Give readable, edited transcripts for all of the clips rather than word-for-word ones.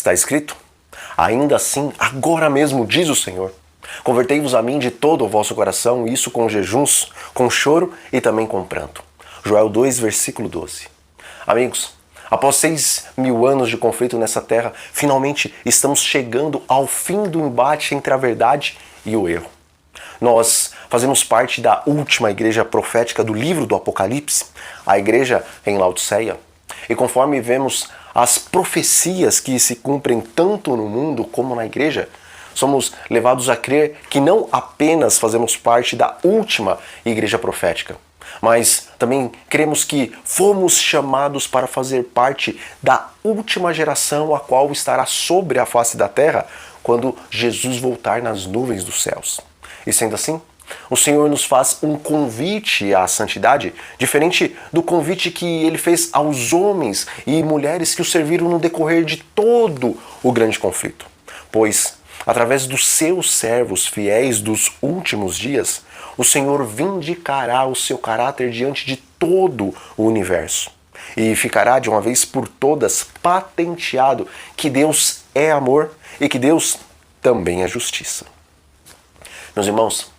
Está escrito: ainda assim, agora mesmo, diz o Senhor, convertei-vos a mim de todo o vosso coração, e isso com jejuns, com choro e também com pranto. Joel 2, versículo 12. Amigos, após 6.000 anos de conflito nessa terra, finalmente estamos chegando ao fim do embate entre a verdade e o erro. Nós fazemos parte da última igreja profética do livro do Apocalipse, a igreja em Laodiceia. E conforme vemos as profecias que se cumprem tanto no mundo como na igreja, somos levados a crer que não apenas fazemos parte da última igreja profética, mas também cremos que fomos chamados para fazer parte da última geração, a qual estará sobre a face da terra quando Jesus voltar nas nuvens dos céus. E sendo assim, o Senhor nos faz um convite à santidade, diferente do convite que Ele fez aos homens e mulheres que o serviram no decorrer de todo o grande conflito. Pois, através dos seus servos fiéis dos últimos dias, o Senhor vindicará o seu caráter diante de todo o universo. E ficará de uma vez por todas patenteado que Deus é amor e que Deus também é justiça. Meus irmãos,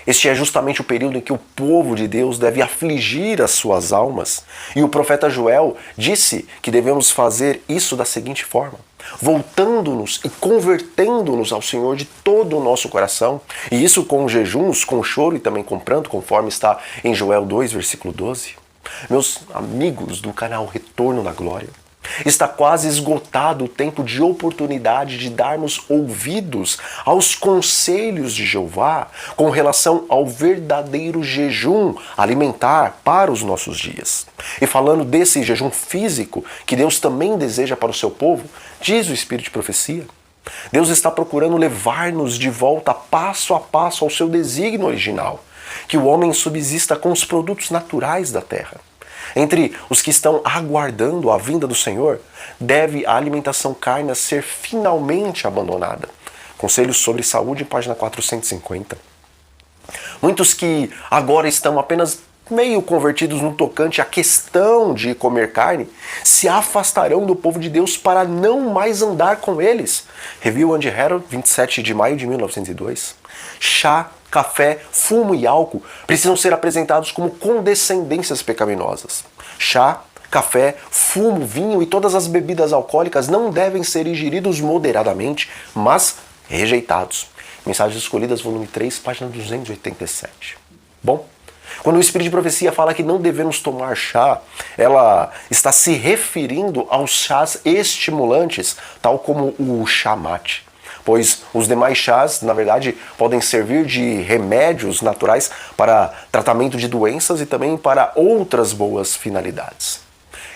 este é justamente o período em que o povo de Deus deve afligir as suas almas. E o profeta Joel disse que devemos fazer isso da seguinte forma: voltando-nos e convertendo-nos ao Senhor de todo o nosso coração. E isso com jejuns, com choro e também com pranto, conforme está em Joel 2, versículo 12. Meus amigos do canal Retorno da Glória, está quase esgotado o tempo de oportunidade de darmos ouvidos aos conselhos de Jeová com relação ao verdadeiro jejum alimentar para os nossos dias. E falando desse jejum físico que Deus também deseja para o seu povo, diz o Espírito de Profecia, Deus está procurando levar-nos de volta passo a passo ao seu desígnio original, que o homem subsista com os produtos naturais da terra. Entre os que estão aguardando a vinda do Senhor, deve a alimentação carne ser finalmente abandonada. Conselhos sobre Saúde, página 450. Muitos que agora estão apenas meio convertidos no tocante à questão de comer carne, se afastarão do povo de Deus para não mais andar com eles. Review and Herald, 27 de maio de 1902. Chá, café, fumo e álcool precisam ser apresentados como condescendências pecaminosas. Chá, café, fumo, vinho e todas as bebidas alcoólicas não devem ser ingeridos moderadamente, mas rejeitados. Mensagens Escolhidas, volume 3, página 287. Bom, quando o Espírito de Profecia fala que não devemos tomar chá, ela está se referindo aos chás estimulantes, tal como o chá mate. Pois os demais chás, na verdade, podem servir de remédios naturais para tratamento de doenças e também para outras boas finalidades.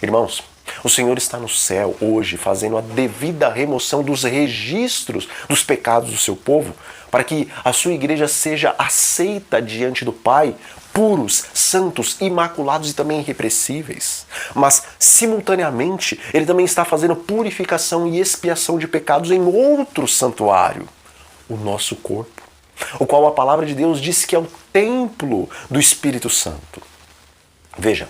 Irmãos, o Senhor está no céu hoje fazendo a devida remoção dos registros dos pecados do seu povo, para que a sua igreja seja aceita diante do Pai, puros, santos, imaculados e também irrepreensíveis. Mas, simultaneamente, Ele também está fazendo purificação e expiação de pecados em outro santuário, o nosso corpo, o qual a palavra de Deus diz que é o templo do Espírito Santo. Veja,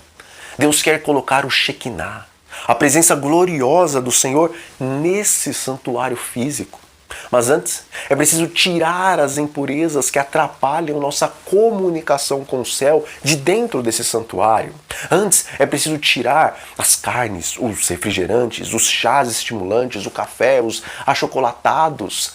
Deus quer colocar o Shekinah, a presença gloriosa do Senhor, nesse santuário físico. Mas antes, é preciso tirar as impurezas que atrapalham nossa comunicação com o céu de dentro desse santuário. Antes, é preciso tirar as carnes, os refrigerantes, os chás estimulantes, o café, os achocolatados,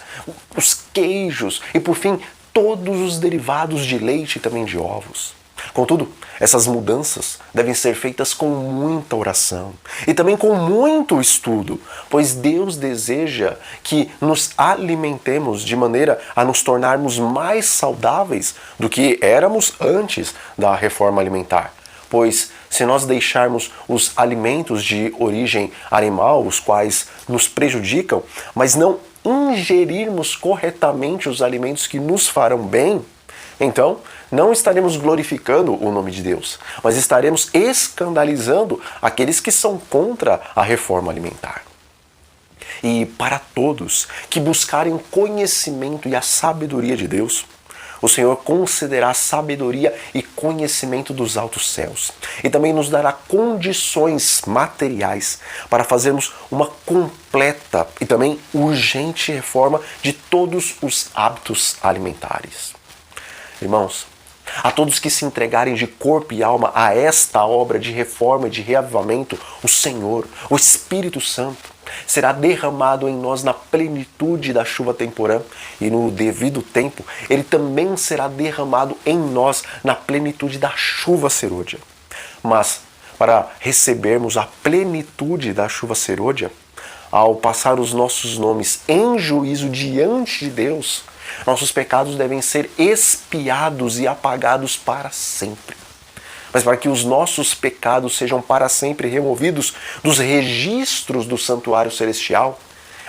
os queijos e, por fim, todos os derivados de leite e também de ovos. Contudo, essas mudanças devem ser feitas com muita oração e também com muito estudo, pois Deus deseja que nos alimentemos de maneira a nos tornarmos mais saudáveis do que éramos antes da reforma alimentar. Pois se nós deixarmos os alimentos de origem animal, os quais nos prejudicam, mas não ingerirmos corretamente os alimentos que nos farão bem, então, não estaremos glorificando o nome de Deus, mas estaremos escandalizando aqueles que são contra a reforma alimentar. E para todos que buscarem o conhecimento e a sabedoria de Deus, o Senhor concederá sabedoria e conhecimento dos altos céus. E também nos dará condições materiais para fazermos uma completa e também urgente reforma de todos os hábitos alimentares. Irmãos, a todos que se entregarem de corpo e alma a esta obra de reforma e de reavivamento, o Senhor, o Espírito Santo, será derramado em nós na plenitude da chuva temporã e no devido tempo, ele também será derramado em nós na plenitude da chuva serôdia. Mas, para recebermos a plenitude da chuva serôdia, ao passar os nossos nomes em juízo diante de Deus, nossos pecados devem ser expiados e apagados para sempre. Mas para que os nossos pecados sejam para sempre removidos dos registros do santuário celestial,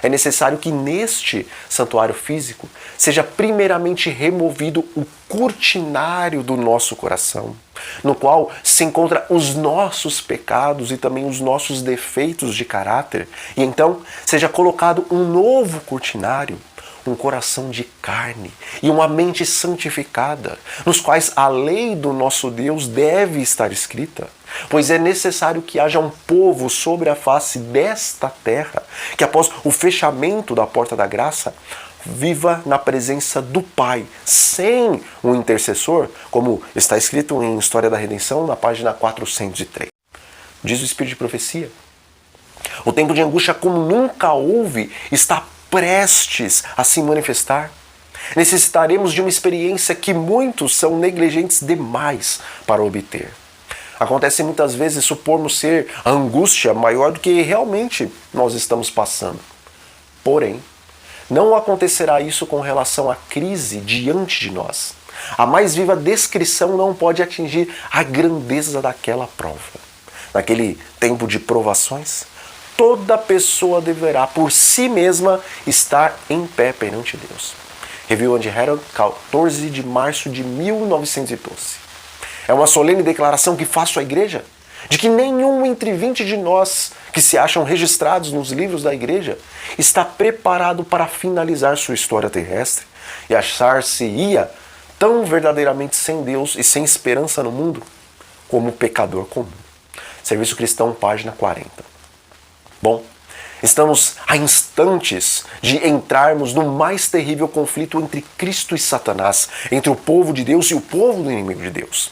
é necessário que neste santuário físico seja primeiramente removido o cortinário do nosso coração, no qual se encontram os nossos pecados e também os nossos defeitos de caráter, e então seja colocado um novo cortinário, um coração de carne e uma mente santificada, nos quais a lei do nosso Deus deve estar escrita, pois é necessário que haja um povo sobre a face desta terra, que após o fechamento da porta da graça, viva na presença do Pai, sem um intercessor, como está escrito em História da Redenção, na página 403. Diz o Espírito de Profecia: o tempo de angústia como nunca houve está prestes a se manifestar. Necessitaremos de uma experiência que muitos são negligentes demais para obter. Acontece muitas vezes supormos ser a angústia maior do que realmente nós estamos passando. Porém, não acontecerá isso com relação à crise diante de nós. A mais viva descrição não pode atingir a grandeza daquela prova. Naquele tempo de provações, toda pessoa deverá por si mesma estar em pé perante Deus. Review and Herald, 14 de março de 1912. É uma solene declaração que faço à igreja, de que nenhum entre 20 de nós que se acham registrados nos livros da igreja está preparado para finalizar sua história terrestre e achar-se-ia tão verdadeiramente sem Deus e sem esperança no mundo como pecador comum. Serviço Cristão, página 40. Bom, estamos a instantes de entrarmos no mais terrível conflito entre Cristo e Satanás, entre o povo de Deus e o povo do inimigo de Deus.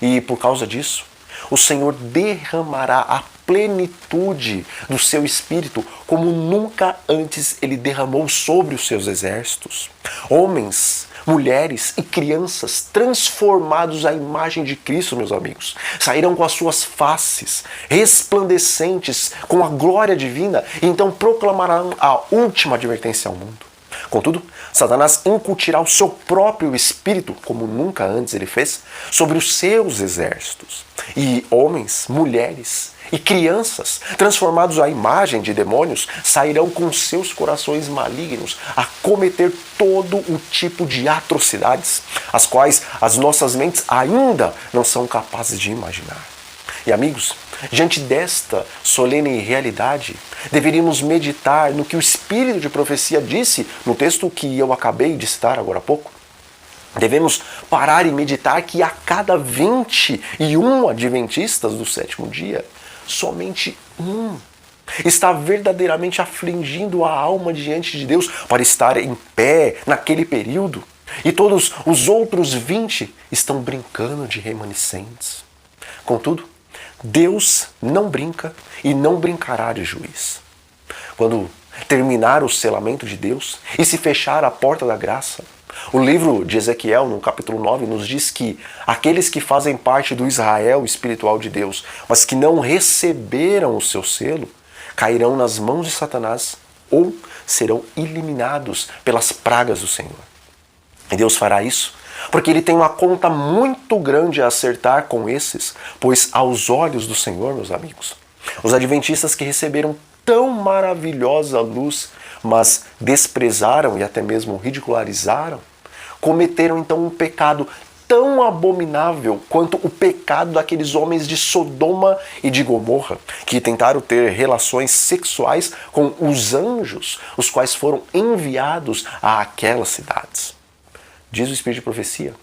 E por causa disso, o Senhor derramará a plenitude do seu Espírito como nunca antes ele derramou sobre os seus exércitos. Homens, mulheres e crianças transformados à imagem de Cristo, meus amigos, sairão com as suas faces resplandecentes com a glória divina e então proclamarão a última advertência ao mundo. Contudo, Satanás incutirá o seu próprio espírito, como nunca antes ele fez, sobre os seus exércitos. E homens, mulheres e crianças, transformados à imagem de demônios, sairão com seus corações malignos a cometer todo o tipo de atrocidades, as quais as nossas mentes ainda não são capazes de imaginar. E amigos, diante desta solene realidade, deveríamos meditar no que o Espírito de Profecia disse no texto que eu acabei de citar agora há pouco. Devemos parar e meditar que a cada 21 adventistas do sétimo dia, somente um está verdadeiramente afligindo a alma diante de Deus para estar em pé naquele período. E todos os outros 20 estão brincando de remanescentes. Contudo, Deus não brinca e não brincará de juiz. Quando terminar o selamento de Deus e se fechar a porta da graça, o livro de Ezequiel, no capítulo 9, nos diz que aqueles que fazem parte do Israel espiritual de Deus, mas que não receberam o seu selo, cairão nas mãos de Satanás ou serão eliminados pelas pragas do Senhor. E Deus fará isso porque ele tem uma conta muito grande a acertar com esses, pois aos olhos do Senhor, meus amigos, os adventistas que receberam tão maravilhosa luz, mas desprezaram e até mesmo ridicularizaram, cometeram então um pecado tão abominável quanto o pecado daqueles homens de Sodoma e de Gomorra, que tentaram ter relações sexuais com os anjos, os quais foram enviados àquelas cidades. diz o Espírito de Profecia.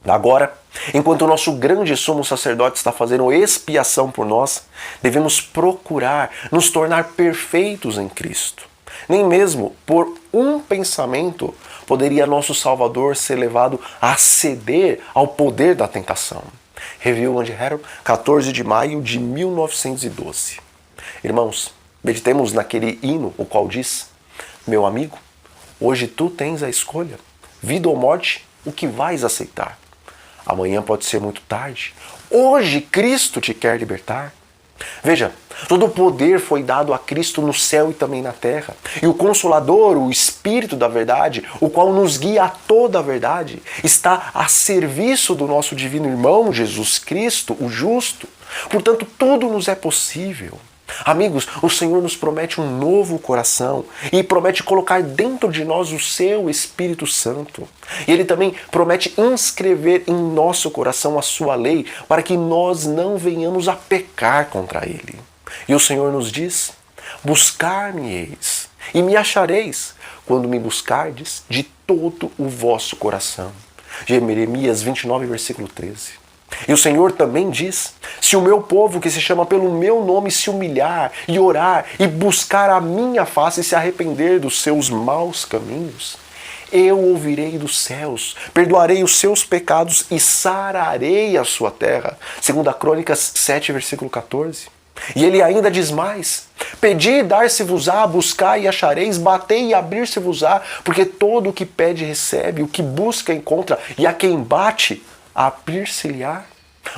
Agora, enquanto o nosso grande sumo sacerdote está fazendo expiação por nós, devemos procurar nos tornar perfeitos em Cristo. Nem mesmo por um pensamento poderia nosso Salvador ser levado a ceder ao poder da tentação. Review and Herald, 14 de maio de 1912. Irmãos, meditemos naquele hino, o qual diz: meu amigo, hoje tu tens a escolha. Vida ou morte, o que vais aceitar? Amanhã pode ser muito tarde. Hoje Cristo te quer libertar. Veja, todo o poder foi dado a Cristo no céu e também na terra. E o Consolador, o Espírito da verdade, o qual nos guia a toda a verdade, está a serviço do nosso divino irmão Jesus Cristo, o justo. Portanto, tudo nos é possível. Amigos, o Senhor nos promete um novo coração e promete colocar dentro de nós o seu Espírito Santo. E Ele também promete inscrever em nosso coração a sua lei para que nós não venhamos a pecar contra Ele. E o Senhor nos diz: buscar-me-eis e me achareis quando me buscardes de todo o vosso coração. Jeremias 29, versículo 13. E o Senhor também diz: se o meu povo que se chama pelo meu nome se humilhar e orar e buscar a minha face e se arrepender dos seus maus caminhos, eu ouvirei dos céus, perdoarei os seus pecados e sararei a sua terra. 2 Crônicas 7, versículo 14. E ele ainda diz mais: pedi e dar-se-vos-á, buscai e achareis, batei e abrir-se-vos-á, porque todo o que pede recebe, o que busca encontra, e a quem bate abrir-se-lhe-á.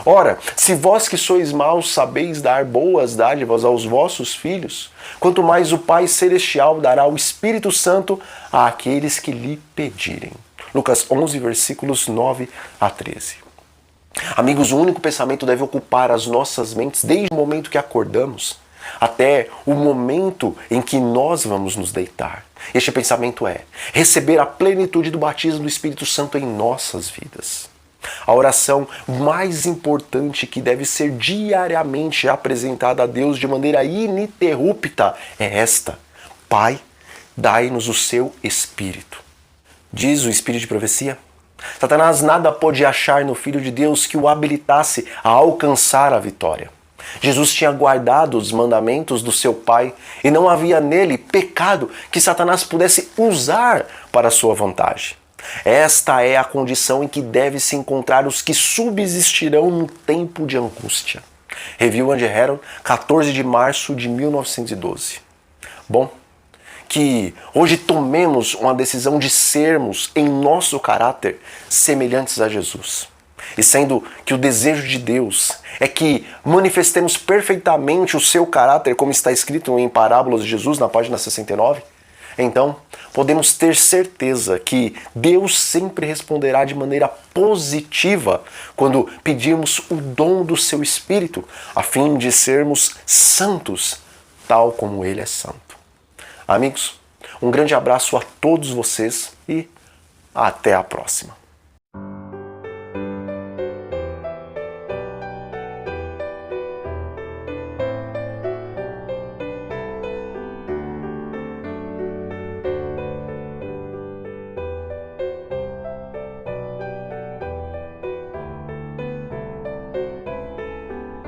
Ora, se vós que sois maus sabeis dar boas dádivas aos vossos filhos, quanto mais o Pai Celestial dará o Espírito Santo àqueles que lhe pedirem. Lucas 11, versículos 9 a 13. Amigos, o único pensamento deve ocupar as nossas mentes desde o momento que acordamos até o momento em que nós vamos nos deitar. Este pensamento é receber a plenitude do batismo do Espírito Santo em nossas vidas. A oração mais importante que deve ser diariamente apresentada a Deus de maneira ininterrupta é esta: Pai, dai-nos o seu Espírito. Diz o Espírito de Profecia: Satanás nada pôde achar no Filho de Deus que o habilitasse a alcançar a vitória. Jesus tinha guardado os mandamentos do seu Pai e não havia nele pecado que Satanás pudesse usar para a sua vantagem. Esta é a condição em que deve se encontrar os que subsistirão no tempo de angústia. Review and Herald, 14 de março de 1912. Bom, que hoje tomemos uma decisão de sermos, em nosso caráter, semelhantes a Jesus. E sendo que o desejo de Deus é que manifestemos perfeitamente o seu caráter, como está escrito em Parábolas de Jesus, na página 69, então podemos ter certeza que Deus sempre responderá de maneira positiva quando pedirmos o dom do seu Espírito, a fim de sermos santos, tal como Ele é santo. Amigos, um grande abraço a todos vocês e até a próxima.